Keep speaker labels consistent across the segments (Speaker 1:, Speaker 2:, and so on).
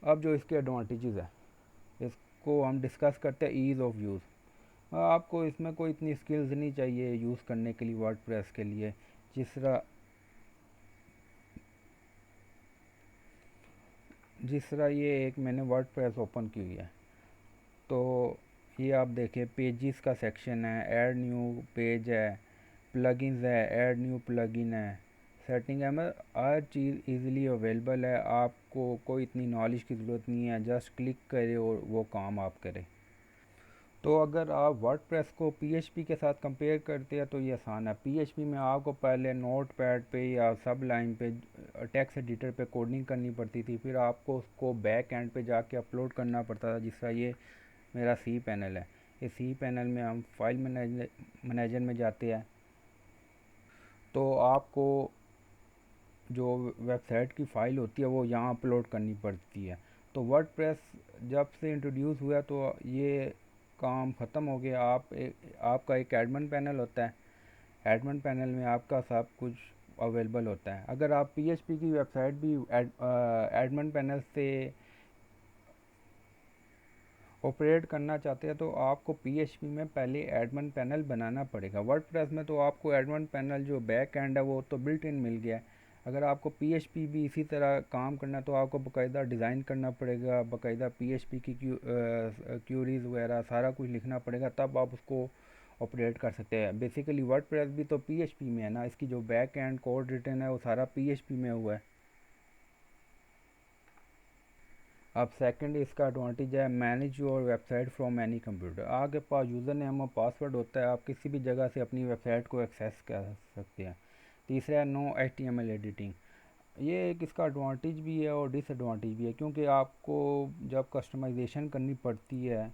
Speaker 1: अब जो इसके एडवांटेजेस है इसको हम डिस्कस करते हैं। ईज़ ऑफ यूज़, आपको इसमें कोई इतनी स्किल्स नहीं चाहिए यूज़ करने के लिए वर्डप्रेस के लिए। जिस तरह ये एक मैंने वर्डप्रेस ओपन की हुई है, तो ये आप देखें पेजेस का सेक्शन है, ऐड न्यू पेज है, प्लगइन्स है, ऐड न्यू प्लगइन है, सेटिंग है, मतलब हर चीज़ इजीली अवेलेबल है। आपको कोई इतनी नॉलेज की ज़रूरत नहीं है, जस्ट क्लिक करें और वो काम आप करें। तो अगर आप वर्डप्रेस को पीएचपी के साथ कंपेयर करते हैं तो ये आसान है। पीएचपी में आपको पहले नोटपैड पे या सब लाइन पे टेक्स्ट एडिटर पे कोडिंग करनी पड़ती थी, फिर आपको उसको बैक एंड पे जाके अपलोड करना पड़ता था। जिस तरह ये मेरा सी पैनल है, इस सी पैनल में हम फाइल मैनेजर में जाते हैं, तो आपको जो वेबसाइट की फ़ाइल होती है वो यहाँ अपलोड करनी पड़ती है। तो वर्डप्रेस जब से इंट्रोड्यूस हुआ तो ये काम ख़त्म हो गया। आपका एक एडमिन पैनल होता है, एडमिन पैनल में आपका सब कुछ अवेलेबल होता है। अगर आप पीएचपी की वेबसाइट भी एडमिन पैनल से ऑपरेट करना चाहते हैं तो आपको पीएचपी में पहले एडमिन पैनल बनाना पड़ेगा। वर्डप्रेस में तो आपको एडमिन पैनल जो बैक एंड है वो तो बिल्ट इन मिल गया है। अगर आपको पीएचपी भी इसी तरह काम करना है तो आपको बाकायदा डिज़ाइन करना पड़ेगा, बाकायदा पीएचपी की क्यूरीज वगैरह सारा कुछ लिखना पड़ेगा, तब आप उसको ऑपरेट कर सकते हैं। बेसिकली वर्डप्रेस भी तो पीएचपी में है ना, इसकी जो बैक एंड कोड रिटर्न है वो सारा पीएचपी में हुआ है। अब सेकंड इसका एडवांटेज है manage your website from any computer. आपके पास यूज़र नेम और पासवर्ड होता है, आप किसी भी जगह से अपनी वेबसाइट को एक्सेस कर सकते हैं। तीसरा है नो एचटीएमएल एडिटिंग। ये एक इसका एडवांटेज भी है और डिसएडवांटेज भी है, क्योंकि आपको जब कस्टमाइजेशन करनी पड़ती है,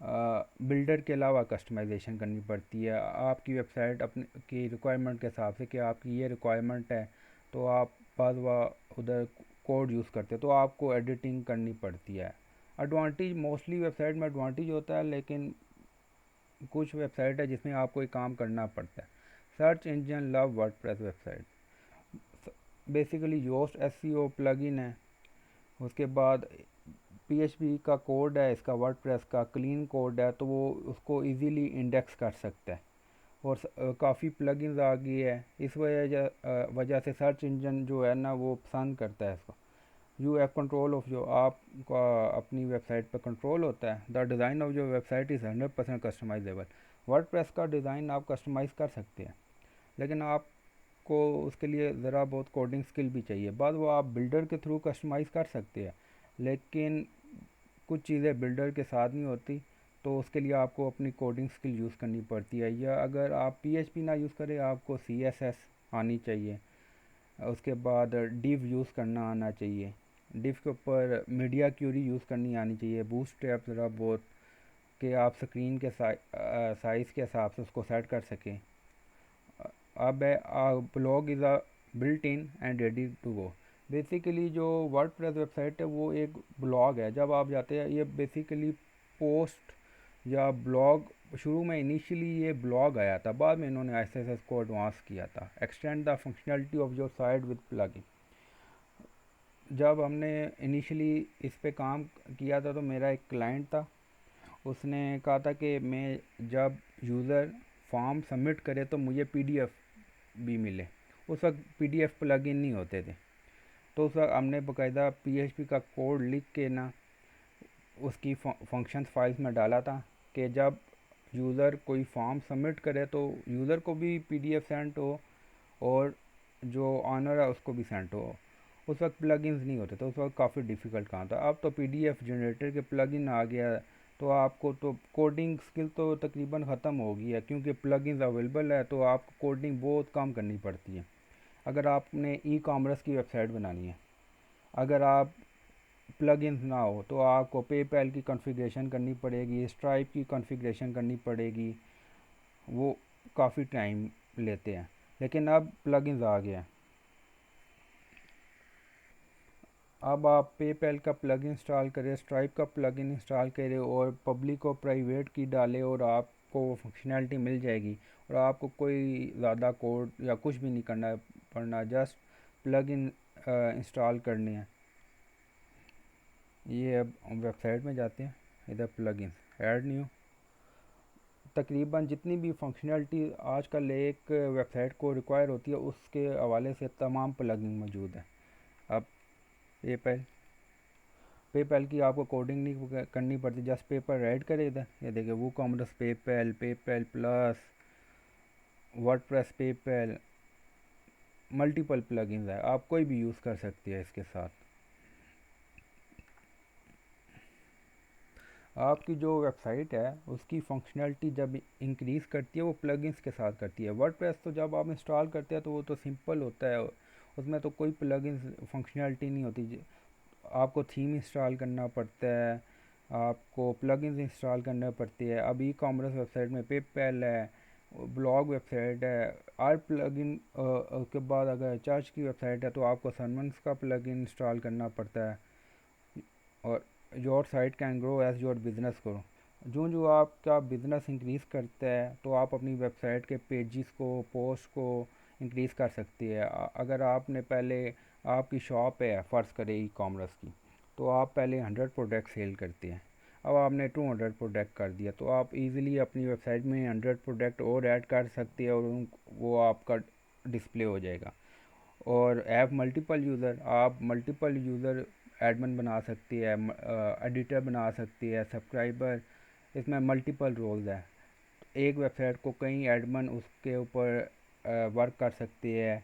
Speaker 1: बिल्डर के अलावा कस्टमाइजेशन करनी पड़ती है आपकी वेबसाइट अपने की रिक्वायरमेंट के हिसाब से कि आपकी ये रिक्वायरमेंट है, तो आप बाद उधर कोड यूज़ करते हैं तो आपको एडिटिंग करनी पड़ती है। एडवांटेज मोस्टली वेबसाइट में एडवांटेज होता है, लेकिन कुछ वेबसाइट है जिसमें आपको एक काम करना पड़ता है। Search engine love WordPress website, basically Yoast SEO plugin है। उसके बाद पीएचपी का कोड है, इसका वर्डप्रेस का क्लीन कोड है, तो वो उसको इजीली इंडेक्स कर सकता है। और काफ़ी प्लगइन्स आ गई है, इस वजह से सर्च इंजन जो है ना वो पसंद करता है इसको। यू हैव कंट्रोल ऑफ जो आपका अपनी वेबसाइट पर कंट्रोल होता है। द डिज़ाइन ऑफ जो वेबसाइट इज़ 100% कस्टमाइजेबल। वर्डप्रेस का डिज़ाइन आप कस्टमाइज़ कर सकते हैं, लेकिन आपको उसके लिए ज़रा बहुत कोडिंग स्किल भी चाहिए। बाद वो आप बिल्डर के थ्रू कस्टमाइज़ कर सकते हैं, लेकिन कुछ चीज़ें बिल्डर के साथ नहीं होती, तो उसके लिए आपको अपनी कोडिंग स्किल यूज़ करनी पड़ती है। या अगर आप पीएचपी ना यूज़ करें, आपको सीएसएस आनी चाहिए। उसके बाद डिव यूज़ करना आना चाहिए। डिव के ऊपर मीडिया क्यूरी यूज़ करनी आनी चाहिए। बूटस्ट्रैप ज़रा बहुत कि आप स्क्रीन के साइज़ के हिसाब से उसको सेट कर सकें। अब blog is a built in and ready to go. Basically जो वर्डप्रेस वेबसाइट है वो एक ब्लॉग है। जब आप जाते हैं, ये बेसिकली पोस्ट या ब्लॉग, शुरू में इनिशियली ये ब्लॉग आया था, बाद में इन्होंने ऐसे इसको एडवांस किया था। Extend the functionality of your site with plugin. जब हमने इनिशियली इस पे काम किया था तो मेरा एक क्लाइंट था, उसने कहा था कि मैं जब यूज़र फॉर्म सबमिट करे तो मुझे पीडीएफ भी मिले। उस वक्त पीडीएफ प्लगइन नहीं होते थे, तो उस वक्त हमने बाकायदा पीएचपी का कोड लिख के ना उसकी फंक्शंस फाइल्स में डाला था कि जब यूज़र कोई फॉर्म सबमिट करे तो यूज़र को भी पीडीएफ सेंड हो और जो ऑनर है उसको भी सेंड हो। उस वक्त प्लगइन्स नहीं होते, तो उस वक्त काफ़ी डिफ़िकल्ट काम था। अब तो पीडीएफ जनरेटर के प्लगइन आ गया है, तो आपको तो कोडिंग स्किल तो तकरीबन ख़त्म हो गई है, क्योंकि प्लगइन्स अवेलेबल है तो आपको कोडिंग बहुत कम करनी पड़ती है। अगर आपने ई कॉमर्स की वेबसाइट बनानी है, अगर आप प्लगइन्स ना हो तो आपको पेपैल की कॉन्फ़िगरेशन करनी पड़ेगी, स्ट्राइप की कॉन्फ़िगरेशन करनी पड़ेगी, वो काफ़ी टाइम लेते हैं। लेकिन अब प्लगइन्स आ गया है, अब आप पेपैल का प्लग इंस्टॉल करें, स्ट्राइप का प्लगइन इंस्टॉल करें और पब्लिक और प्राइवेट की डालें और आपको वो फंक्शनैलिटी मिल जाएगी। और आपको कोई ज़्यादा कोड या कुछ भी नहीं करना पड़ना, जस्ट प्लगइन इंस्टॉल करने हैं। ये अब वेबसाइट में जाते हैं, इधर प्लगइन्स ऐड न्यू। तकरीबन जितनी भी फंक्शनैलिटी आजकल एक वेबसाइट को रिक्वायर होती है उसके हवाले से तमाम प्लगइन मौजूद हैं। अब पेपैल, पेपैल की आपको कोडिंग नहीं करनी पड़ती, जस्ट पेपर ऐड करें इधर। ये देखिए WooCommerce PayPal, PayPal plus, WordPress PayPal, multiple plugins है, आप कोई भी यूज़ कर सकती है इसके साथ। आपकी जो वेबसाइट है उसकी फंक्शनैलिटी जब इंक्रीज़ करती है वो प्लगइन्स के साथ करती है। वर्डप्रेस तो जब आप इंस्टॉल करते हैं तो वो तो सिंपल होता है, उसमें तो कोई प्लगइन्स फंक्शनैलिटी नहीं होती। आपको थीम इंस्टॉल करना पड़ता है, आपको प्लगइन्स इंस्टॉल करना पड़ती है। अब ई कॉमर्स वेबसाइट में पेपैल है, ब्लॉग वेबसाइट है, हर प्लगइन के बाद अगर चर्च की वेबसाइट है तो आपको सरमन्स का प्लगइन इंस्टॉल करना पड़ता है। और your site can grow as your business grow, जो जो आपका बिजनेस इंक्रीज़ करता है तो आप अपनी वेबसाइट के पेजेस को, पोस्ट को इंक्रीज़ कर सकती है। अगर आपने पहले, आपकी शॉप है फ़र्ज़ करें ई कॉमर्स की, तो आप पहले 100 प्रोडक्ट सेल करते हैं, अब आपने 200 प्रोडक्ट कर दिया तो आप इजीली अपनी वेबसाइट में 100 प्रोडक्ट और ऐड कर सकते हैं और वो आपका डिस्प्ले हो जाएगा। और ऐप मल्टीपल यूज़र, आप मल्टीपल यूज़र एडमिन बना सकती है, एडिटर बना सकती है, सब्सक्राइबर, इसमें मल्टीपल रोल्स है। एक वेबसाइट को कई एडमिन उसके ऊपर वर्क कर सकती है।